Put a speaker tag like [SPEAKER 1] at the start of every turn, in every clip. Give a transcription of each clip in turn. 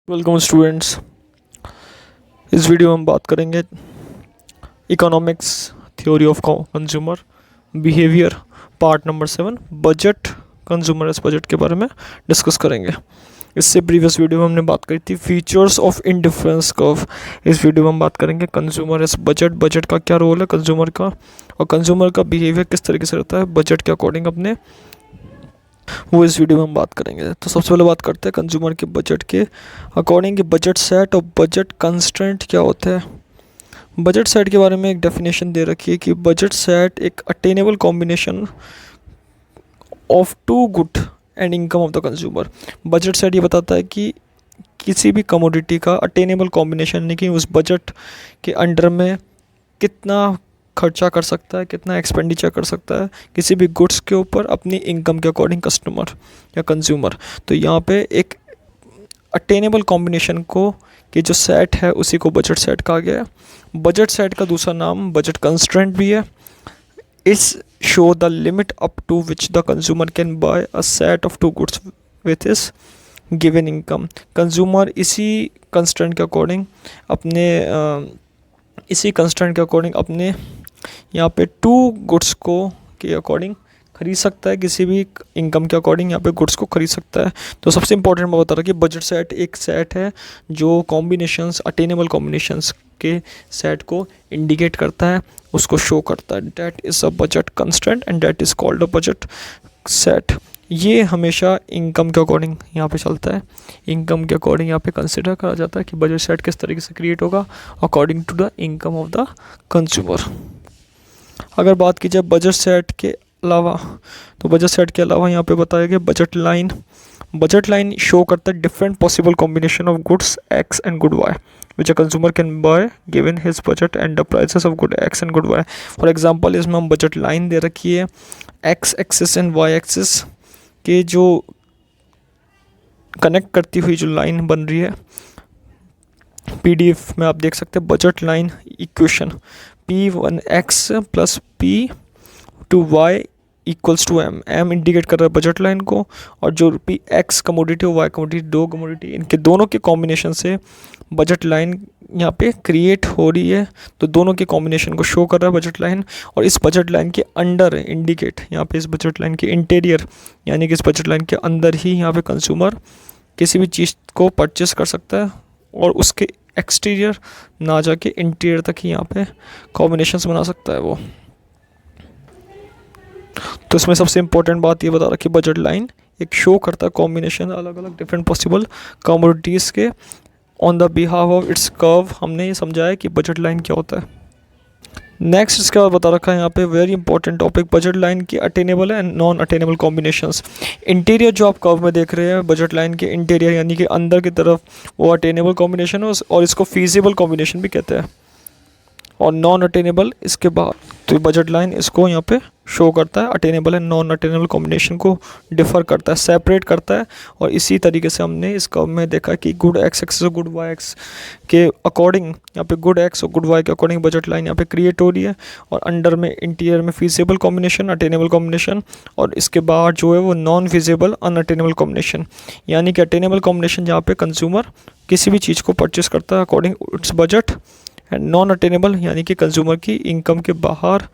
[SPEAKER 1] Welcome students. इस video में हम बात करेंगे economics theory of consumer behaviour part number 7 budget consumer S budget के बारे में डिस्कस करेंगे। इससे प्रीवियस वीडियो में हमने बात करी थी फीचर्स ऑफ इंडिफरेंस कर्व। इस वीडियो में हम बात करेंगे कंज्यूमर एस बजट, बजट का क्या रोल है कंज्यूमर का, और कंज्यूमर का बिहेवियर किस तरीके से रहता है बजट के अकॉर्डिंग अपने, वो इस वीडियो में हम बात करेंगे। तो सबसे पहले बात करते हैं कंज्यूमर के बजट के अकॉर्डिंग कि बजट सेट और बजट कंस्ट्रेंट क्या होता है। बजट सेट के बारे में एक डेफिनेशन दे रखी है कि बजट सेट एक attainable combination of two good and income of the consumer. Budget set ये बताता है कि किसी भी कमोडिटी का अटेनेबल कॉम्बिनेशन, यानी कि उस बजट के अंडर में कितना खर्चा कर सकता है, कितना एक्सपेंडिचर कर सकता है किसी भी गुड्स के ऊपर अपनी इनकम के अकॉर्डिंग कस्टमर या कंज्यूमर। तो यहाँ पे एक अटेनेबल कॉम्बिनेशन को कि जो सेट है उसी को बजट सेट कहा गया है। बजट सेट का दूसरा नाम बजट कंस्ट्रेंट भी है। इस show the limit up to which the consumer can buy a set of two goods with his given income. Consumer इसी कंस्ट्रेंट के अकॉर्डिंग अपने यहाँ पे टू गुड्स को के अकॉर्डिंग खरीद सकता है, किसी भी इनकम के अकॉर्डिंग यहाँ पे गुड्स को खरीद सकता है। तो सबसे इंपॉर्टेंट मैं बता रहा कि बजट सेट एक सेट है जो कॉम्बिनेशंस, अटेनेबल कॉम्बिनेशंस के सेट को इंडिकेट करता है, उसको शो करता है। That is a budget constraint and that is called a budget set. ये हमेशा इनकम के अकॉर्डिंग यहाँ पे चलता है। इनकम के अकॉर्डिंग यहाँ पे कंसिडर करा जाता है कि बजट सेट किस तरीके से क्रिएट होगा according to the income of the consumer. अगर बात की जाए बजट सेट के अलावा, तो बजट सेट के अलावा यहाँ पे बताया गया budget line. Budget line show करता है different possible combination of goods X and good Y which a consumer can buy given his budget and the prices of good X and good Y. For example इसमें हम budget line दे रखी है, X axis and Y axis के जो connect करती हुई जो लाइन बन रही है पीडीएफ में आप देख सकते हैं budget line equation P1x plus P2y equals to M. M indicate कर रहा है बजट लाइन को, और जो पी एक्स कमोडिटी और वाई कमोडिटी, दो कमोडिटी, इनके दोनों के कॉम्बिनेशन से बजट लाइन यहाँ पे क्रिएट हो रही है। तो दोनों के कॉम्बिनेशन को शो कर रहा है बजट लाइन। और इस बजट लाइन के अंडर इंडिकेट यहाँ पे इस बजट लाइन के इंटीरियर, यानी कि इस बजट लाइन के अंदर ही यहाँ पे कंज्यूमर किसी भी चीज़ को परचेस कर सकता है और उसके एक्सटीरियर ना जाके इंटीरियर तक ही यहाँ पे कॉम्बिनेशंस बना सकता है वो। तो इसमें सबसे इंपॉर्टेंट बात ये बता रखी है बजट लाइन एक शो करता है कॉम्बिनेशन अलग अलग डिफरेंट पॉसिबल कमोडिटीज़ के on the behalf of its curve. हमने ये समझाया कि बजट लाइन क्या होता है। नेक्स्ट इसके बाद बता रखा है यहाँ पे very important topic budget line की attainable and non attainable combinations. Interior जो आप कर्व में देख रहे हैं बजट लाइन के इंटीरियर यानी कि अंदर की तरफ, वो अटेनेबल कॉम्बिनेशन है और इसको फीजिबल कॉम्बिनेशन भी कहते हैं, और नॉन अटेनेबल इसके बाद। तो बजट लाइन इसको यहाँ पे शो करता है, attainable and non attainable combination को डिफर करता है, सेपरेट करता है। और इसी तरीके से हमने इस कर्व में देखा कि गुड एक्स एक्सिस और गुड वाई एक्स के अकॉर्डिंग यहाँ पे गुड एक्स और गुड वाई के अकॉर्डिंग बजट लाइन यहाँ पे क्रिएट हो रही है, और अंडर में इंटीरियर में फीजिबल कॉम्बिनेशन, अटेनेबल कॉम्बिनेशन, और इसके बाहर जो है वो नॉन फीजिबल अनअटेनेबल कॉम्बिनेशन। यानी कि अटेनेबल कॉम्बिनेशन जहाँ पे कंज्यूमर किसी भी चीज़ को परचेस करता है according it's budget, and non attainable यानी कि कंज्यूमर की इनकम के बाहर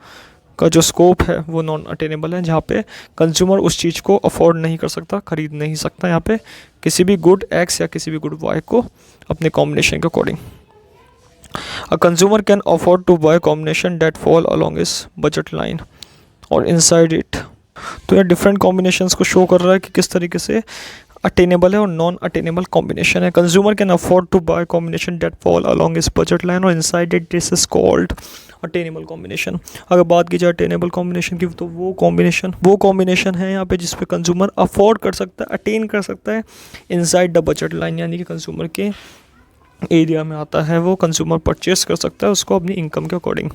[SPEAKER 1] का जो स्कोप है वो नॉन अटेनेबल है, जहाँ पे कंज्यूमर उस चीज़ को अफोर्ड नहीं कर सकता, खरीद नहीं सकता यहाँ पे किसी भी गुड एक्स या किसी भी गुड वाई को अपने कॉम्बिनेशन के according. A consumer can afford to buy combination that fall along इस बजट लाइन और इनसाइड इट। तो ये डिफरेंट कॉम्बिनेशंस को शो कर रहा है कि किस तरीके से अटेनेबल है और नॉन अटेनेबल कॉम्बिनेशन है। Consumer can afford to buy combination that fall along इस बजट लाइन और inside it this is called attainable combination. अगर बात की जाए अटेनेबल कॉम्बिनेशन की, तो वो कॉम्बिनेशन है यहाँ पे जिसपे कंज्यूमर अफोर्ड कर सकता है, अटेन कर सकता है इनसाइड द बजट लाइन, यानी कि कंज्यूमर के एरिया में आता है, वो कंज्यूमर परचेस कर सकता है उसको अपनी इनकम के अकॉर्डिंग।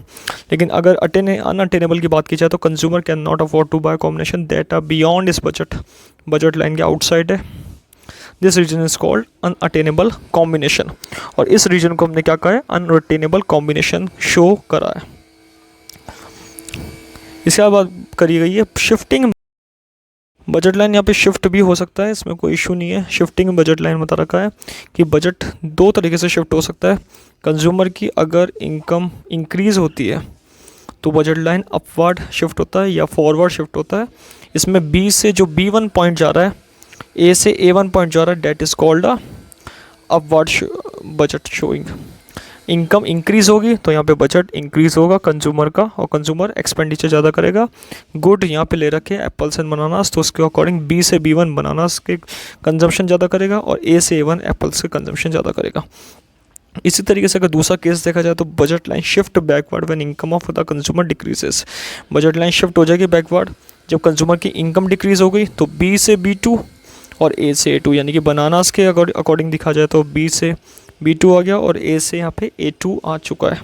[SPEAKER 1] लेकिन अगर अनअटेनेबल की बात की जाए तो consumer can not afford to buy combination that are beyond इस बजट लाइन के आउटसाइड है। This region is called unattainable combination, और इस रीजन को हमने क्या कहा है, अनअटेनेबल कॉम्बिनेशन शो करा है। इसके बाद करी गई है शिफ्टिंग बजट लाइन यहाँ पे शिफ्ट भी हो सकता है, इसमें कोई इशू नहीं है। शिफ्टिंग बजट लाइन बता रखा है कि बजट दो तरीके से शिफ्ट हो सकता है। कंज्यूमर की अगर इनकम इंक्रीज़ होती है तो बजट लाइन अपवर्ड शिफ्ट होता है या फॉरवर्ड शिफ्ट होता है। इसमें बी से जो B1 पॉइंट जा रहा है, ए से A1 पॉइंट जा रहा है, that is called a upward budget showing. Income increase होगी तो यहाँ पे बजट इंक्रीज़ होगा कंज्यूमर का, और कंज्यूमर एक्सपेंडिचर ज़्यादा करेगा। गुड यहाँ पे ले रखे एप्पल्स एंड बनानास, तो उसके अकॉर्डिंग बी से B1 बनानास के कंजम्पशन ज़्यादा करेगा और ए से A1 एप्पल्स के कंजम्पशन ज़्यादा करेगा। इसी तरीके से अगर दूसरा केस देखा जाए तो budget line shift backward when income of the consumer decreases. Budget line shift हो जाएगी बैकवर्ड जब कंज्यूमर की इनकम डिक्रीज़ हो गई, तो बी से B2 और ए से A2, यानी कि बनानास के अकॉर्डिंग दिखा जाए तो बी से B2 आ गया और ए से यहाँ पे A2 आ चुका है,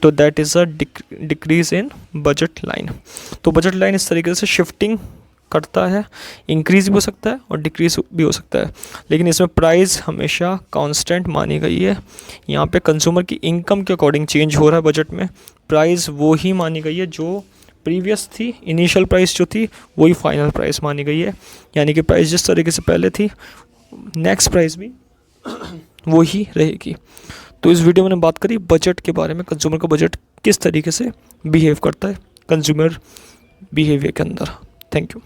[SPEAKER 1] तो that is a decrease in budget line. तो बजट लाइन इस तरीके से शिफ्टिंग करता है, इंक्रीज भी हो सकता है और डिक्रीज भी हो सकता है, लेकिन इसमें प्राइस हमेशा कांस्टेंट मानी गई है। यहाँ पे कंज्यूमर की इनकम के अकॉर्डिंग चेंज हो रहा है बजट में, प्राइस वो ही मानी गई है जो प्रीवियस थी, इनिशियल प्राइस जो थी वही फाइनल प्राइस मानी गई है। यानी कि प्राइस जिस तरीके से पहले थी, नेक्स्ट प्राइस भी वो ही रहेगी। तो इस वीडियो में मैंने बात करी बजट के बारे में, कंज्यूमर का बजट किस तरीके से बिहेव करता है कंज्यूमर बिहेवियर के अंदर। Thank you.